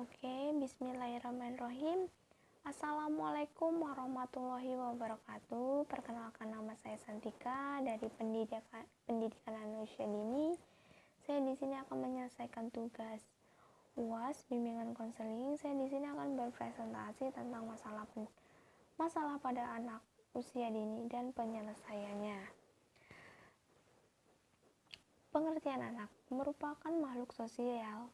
Oke, bismillahirrahmanirrahim. Assalamualaikum warahmatullahi wabarakatuh. Perkenalkan, nama saya Santika dari Pendidikan Manusia Dini. Saya di sini akan menyelesaikan tugas UAS bimbingan konseling. Saya di sini akan berpresentasi tentang masalah pada anak usia dini dan penyelesaiannya. Pengertian anak merupakan makhluk sosial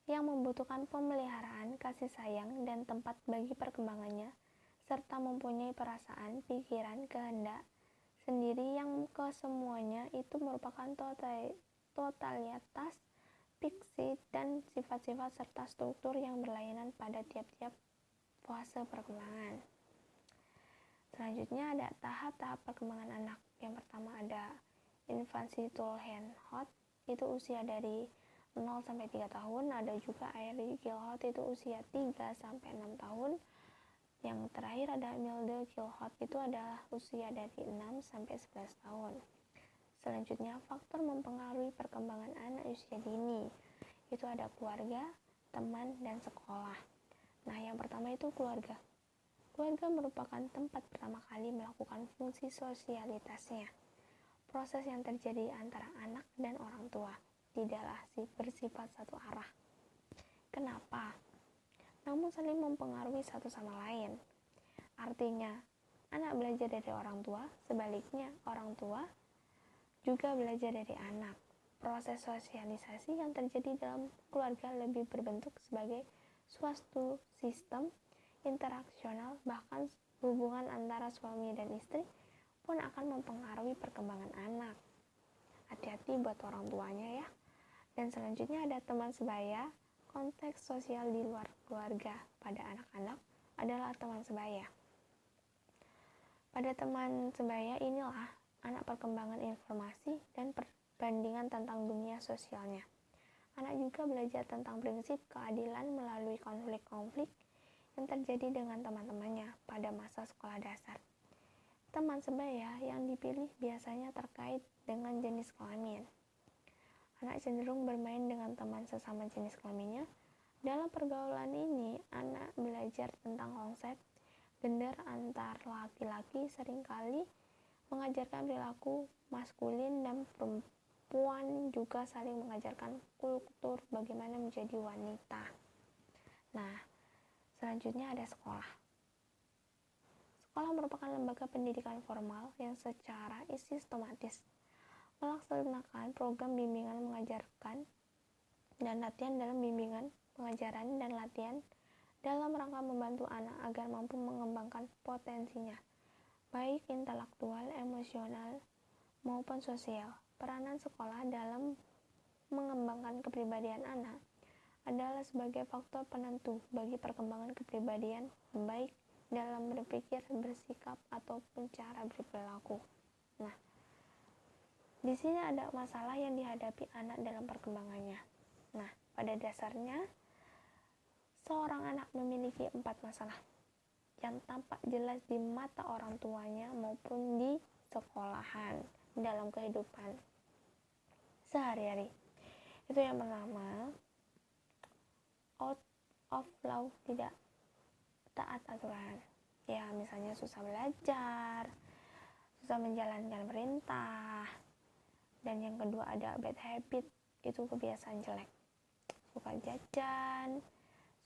yang membutuhkan pemeliharaan, kasih sayang, dan tempat bagi perkembangannya, serta mempunyai perasaan, pikiran, kehendak sendiri yang kesemuanya itu merupakan totalitas, fiksi, dan sifat-sifat serta struktur yang berlainan pada tiap-tiap fase perkembangan. Selanjutnya ada tahap-tahap perkembangan anak. Yang pertama ada infancy to manhood, itu usia dari 0 sampai 3 tahun. Ada juga early childhood, itu usia 3 sampai 6 tahun. Yang terakhir ada middle childhood, itu adalah usia dari 6 sampai 11 tahun. Selanjutnya, faktor mempengaruhi perkembangan anak usia dini, itu ada keluarga, teman, dan sekolah. Nah, yang pertama itu keluarga. Keluarga merupakan tempat pertama kali melakukan fungsi sosialitasnya. Proses yang terjadi antara anak dan orang tua tidaklah bersifat satu arah. Kenapa? Namun saling mempengaruhi satu sama lain. Artinya, anak belajar dari orang tua, sebaliknya orang tua juga belajar dari anak. Proses sosialisasi yang terjadi dalam keluarga lebih berbentuk sebagai suatu sistem interaksional, bahkan hubungan antara suami dan istri pun akan mempengaruhi perkembangan anak. Hati-hati buat orang tuanya ya. Dan selanjutnya ada teman sebaya. Konteks sosial di luar keluarga pada anak-anak adalah teman sebaya. Pada teman sebaya inilah anak perkembangan informasi dan perbandingan tentang dunia sosialnya. Anak juga belajar tentang prinsip keadilan melalui konflik-konflik yang terjadi dengan teman-temannya pada masa sekolah dasar. Teman sebaya yang dipilih biasanya terkait dengan jenis kelamin. Anak cenderung bermain dengan teman sesama jenis kelaminnya. Dalam pergaulan ini, anak belajar tentang konsep gender antar laki-laki, seringkali mengajarkan perilaku maskulin dan perempuan, juga saling mengajarkan kultur bagaimana menjadi wanita. Nah, selanjutnya ada sekolah. Sekolah merupakan lembaga pendidikan formal yang secara sistematis melaksanakan program bimbingan mengajarkan dan latihan dalam bimbingan, pengajaran, dan latihan dalam rangka membantu anak agar mampu mengembangkan potensinya, baik intelektual, emosional, maupun sosial. Peranan sekolah dalam mengembangkan kepribadian anak adalah sebagai faktor penentu bagi perkembangan kepribadian, baik dalam berpikir, bersikap, ataupun cara berperilaku. Nah, di sini ada masalah yang dihadapi anak dalam perkembangannya. Nah, pada dasarnya seorang anak memiliki 4 masalah yang tampak jelas di mata orang tuanya maupun di sekolahan dalam kehidupan sehari-hari. Itu yang pertama, out of law, tidak taat aturan. Ya, misalnya susah belajar, susah menjalankan perintah. Dan yang kedua ada bad habit, itu kebiasaan jelek. Suka jajan,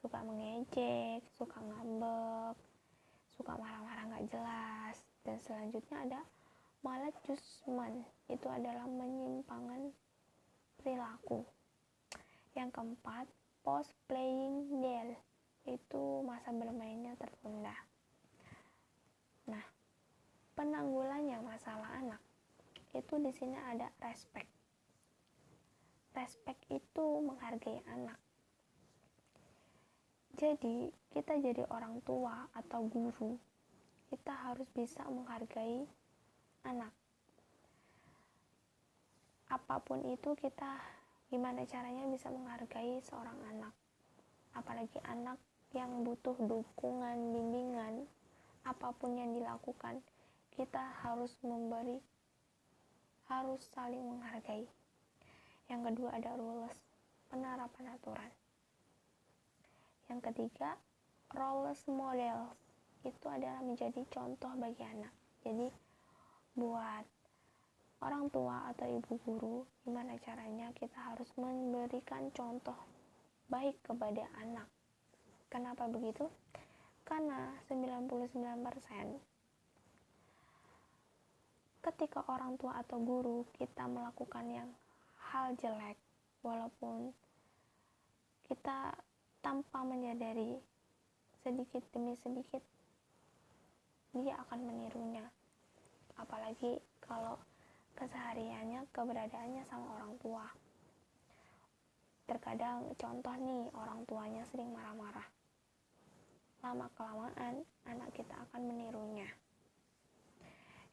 suka mengejek, suka ngambek, suka marah-marah gak jelas. Dan selanjutnya ada maladjustment, itu adalah penyimpangan perilaku. Yang keempat, post playing deal, itu masa bermainnya tertunda. Nah, penanggulannya masalah anak itu di sini ada respect. Respect itu menghargai anak. Jadi, kita jadi orang tua atau guru, kita harus bisa menghargai anak. Apapun itu, kita gimana caranya bisa menghargai seorang anak. Apalagi anak yang butuh dukungan, bimbingan, apapun yang dilakukan, kita harus saling menghargai. Yang kedua ada rules, penerapan aturan. Yang ketiga, role model itu adalah menjadi contoh bagi anak. Jadi buat orang tua atau ibu guru, gimana caranya kita harus memberikan contoh baik kepada anak. Kenapa begitu? Karena 99% ketika orang tua atau guru kita melakukan yang hal jelek, walaupun kita tanpa menyadari, sedikit demi sedikit dia akan menirunya. Apalagi kalau kesehariannya, keberadaannya sama orang tua. Terkadang contoh nih, orang tuanya sering marah-marah. Lama kelamaan anak kita akan menirunya.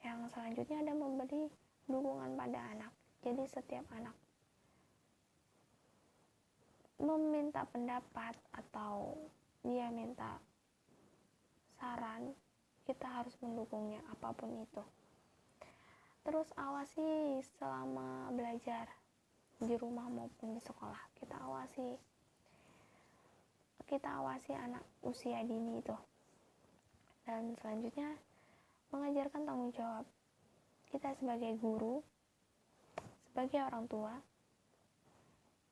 Yang selanjutnya ada memberi dukungan pada anak. Jadi setiap anak meminta pendapat atau dia minta saran, kita harus mendukungnya apapun itu. Terus awasi selama belajar di rumah maupun di sekolah. Kita awasi anak usia dini itu. Dan selanjutnya mengajarkan tanggung jawab. Kita sebagai guru, sebagai orang tua,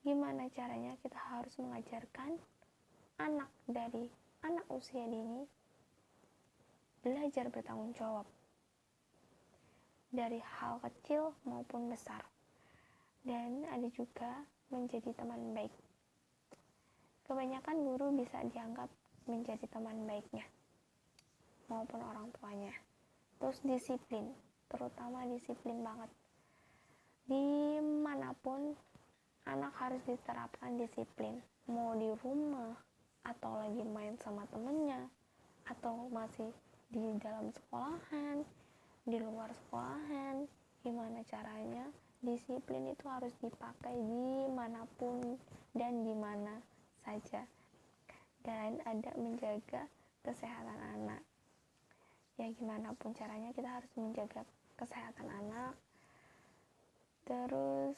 gimana caranya kita harus mengajarkan anak dari anak usia dini belajar bertanggung jawab dari hal kecil maupun besar. Dan ada juga menjadi teman baik. Kebanyakan guru bisa dianggap menjadi teman baiknya maupun orang tuanya. Terus disiplin, terutama disiplin banget. Dimanapun anak harus diterapkan disiplin, mau di rumah atau lagi main sama temennya atau masih di dalam sekolahan, di luar sekolahan, gimana caranya disiplin itu harus dipakai dimanapun dan dimana saja. Dan ada menjaga kesehatan anak. Ya gimana pun caranya kita harus menjaga kesehatan anak. Terus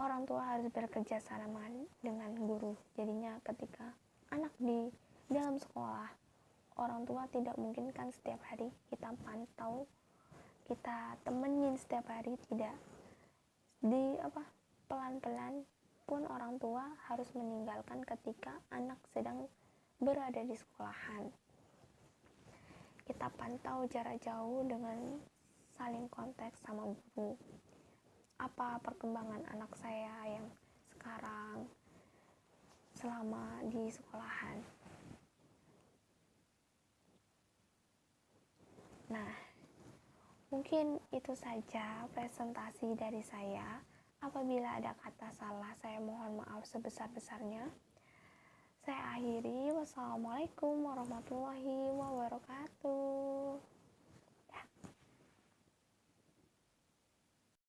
orang tua harus bekerja sama dengan guru. Jadinya ketika anak di dalam sekolah, orang tua tidak mungkin kan setiap hari kita pantau, kita temenin setiap hari, tidak. Pelan-pelan pun orang tua harus meninggalkan ketika anak sedang berada di sekolahan. Kita pantau jarak jauh dengan saling kontak sama guru. Apa perkembangan anak saya yang sekarang selama di sekolahan. Nah, mungkin itu saja presentasi dari saya. Apabila ada kata salah, saya mohon maaf sebesar-besarnya. Saya akhiri. Wassalamualaikum warahmatullahi wabarakatuh.